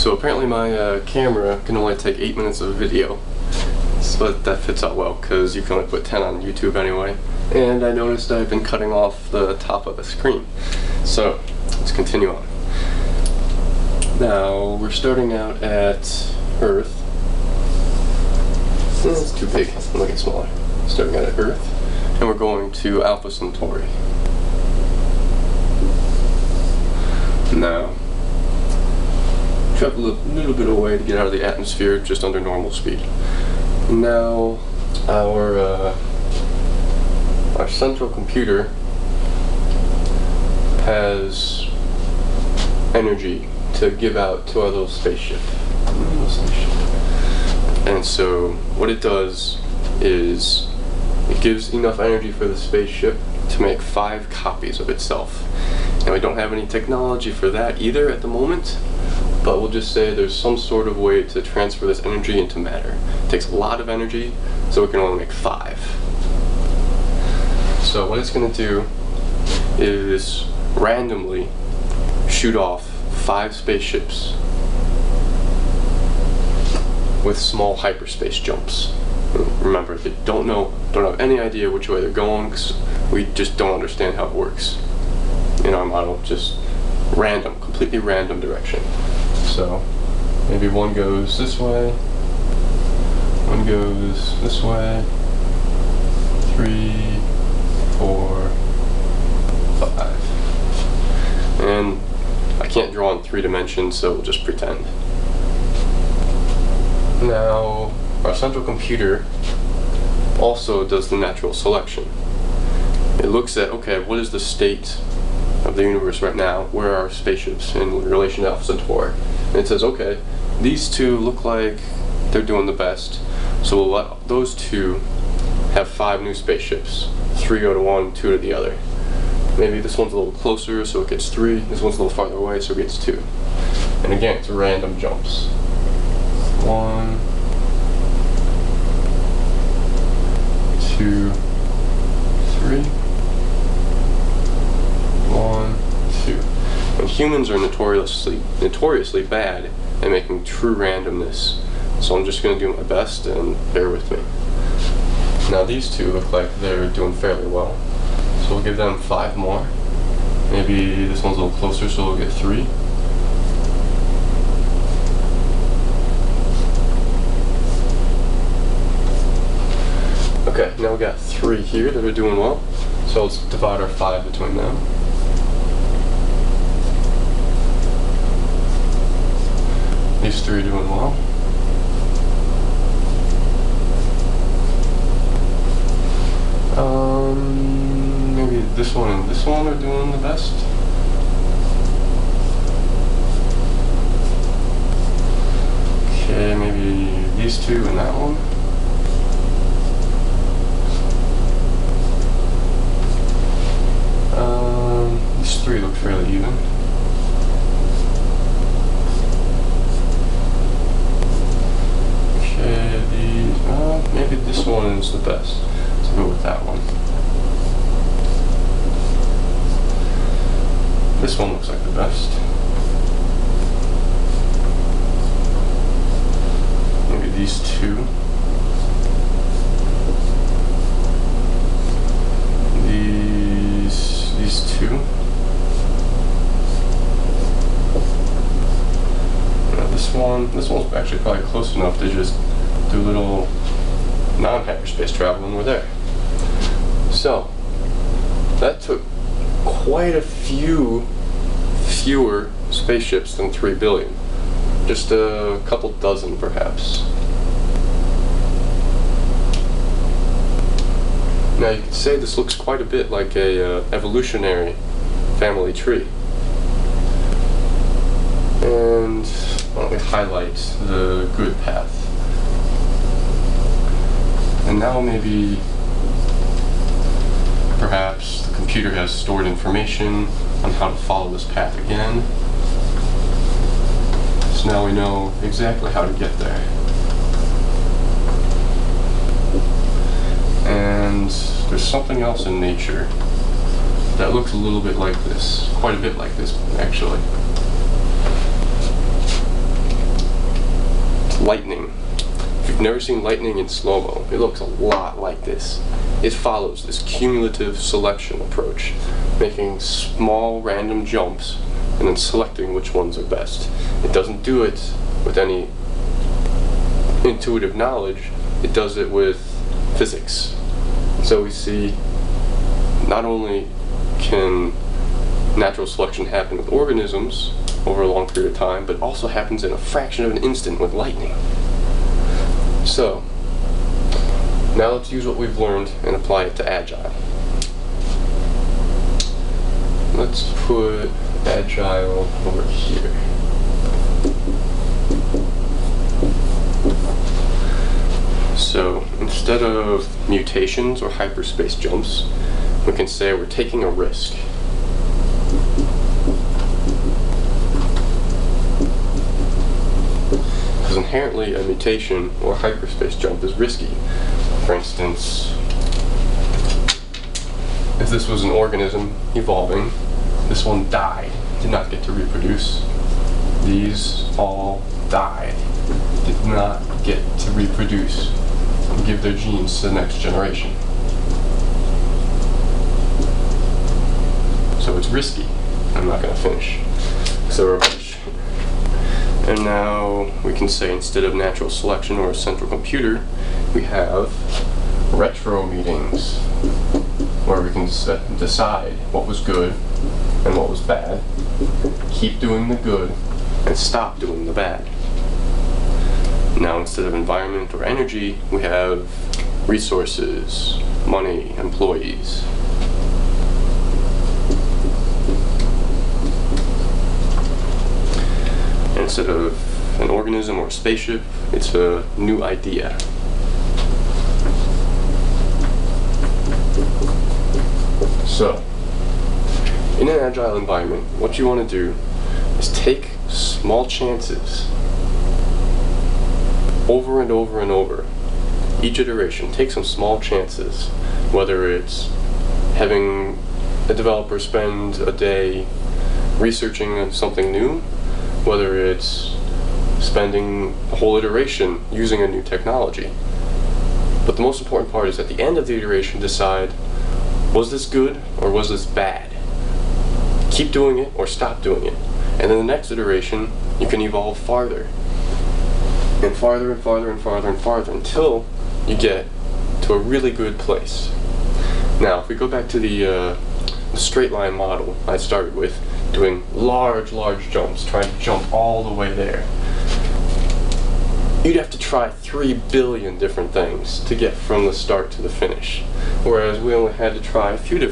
So apparently my camera can only take 8 minutes of video, but that fits out well because you can only put 10 on YouTube anyway. And I noticed I've been cutting off the top of the screen. So let's continue on. Now we're starting out at Earth. It's too big, I'll make it smaller. Starting out at Earth, and we're going to Alpha Centauri. Now, travel a little bit away to get out of the atmosphere, just under normal speed. Now, our central computer has energy to give out to our little spaceship. And so, what it does is it gives enough energy for the spaceship to make 5 copies of itself. And we don't have any technology for that either at the moment, but we'll just say there's some sort of way to transfer this energy into matter. It takes a lot of energy, so we can only make 5. So what it's going to do is randomly shoot off 5 spaceships with small hyperspace jumps. Remember, they don't have any idea which way they're going, because we just don't understand how it works in our model. Just random, completely random direction. So maybe one goes this way, one goes this way, 3, 4, 5. And I can't draw in 3 dimensions, so we'll just pretend. Now, our central computer also does the natural selection. It looks at, okay, what is the state of the universe right now? Where are our spaceships in relation to Alpha Centauri? And it says, okay, these 2 look like they're doing the best, so we'll let those 2 have 5 new spaceships. 3 go to one, 2 to the other. Maybe this one's a little closer, so it gets 3. This one's a little farther away, so it gets 2. And again, it's random jumps. 1, 2, 3, 1, 2. And humans are notoriously bad at making true randomness. So I'm just going to do my best and bear with me. Now these 2 look like they're doing fairly well. So we'll give them 5 more. Maybe this one's a little closer, so we'll get 3. Okay, now we got 3 here that are doing well. So let's divide our 5 between them. These 3 are doing well. Maybe this one and this one are doing the best. Okay, maybe these 2 and that one. These 3 look fairly even. Okay, maybe this one is the best. Let's go with that one. This one looks like the best. Maybe these 2. These 2. This one's actually probably close enough to just do a little non-hyperspace travel when we're there. So that took quite a few fewer spaceships than 3 billion. Just a couple dozen perhaps. Now you could say this looks quite a bit like a evolutionary family tree. And why don't we highlight the good path. And now maybe perhaps the computer has stored information on how to follow this path again. So now we know exactly how to get there. And there's something else in nature that looks a little bit like this, quite a bit like this actually. lightning. If you've never seen lightning in slow-mo, it looks a lot like this. It follows this cumulative selection approach, making small random jumps and then selecting which ones are best. It doesn't do it with any intuitive knowledge, it does it with physics. So we see not only can natural selection happen with organisms over a long period of time, but also happens in a fraction of an instant with lightning. So, now let's use what we've learned and apply it to Agile. Let's put Agile over here. So, instead of mutations or hyperspace jumps, we can say we're taking a risk. Because inherently a mutation or hyperspace jump is risky. For instance, if this was an organism evolving, this one died, did not get to reproduce. These all died, did not get to reproduce and give their genes to the next generation. So it's risky. I'm not going to finish. So and now we can say instead of natural selection or a central computer, we have retro meetings where we can decide what was good and what was bad, keep doing the good, and stop doing the bad. Now instead of environment or energy, we have resources, money, employees. Instead of an organism or a spaceship, it's a new idea. So, in an agile environment, what you want to do is take small chances over and over and over. Each iteration, take some small chances, whether it's having a developer spend a day researching something new, whether it's spending a whole iteration using a new technology. But the most important part is at the end of the iteration decide, was this good or was this bad? Keep doing it or stop doing it. And then the next iteration, you can evolve farther. And farther and farther and farther and farther until you get to a really good place. Now, if we go back to the straight line model I started with, doing large jumps, trying to jump all the way there, you'd have to try 3 billion different things to get from the start to the finish, whereas we only had to try a few different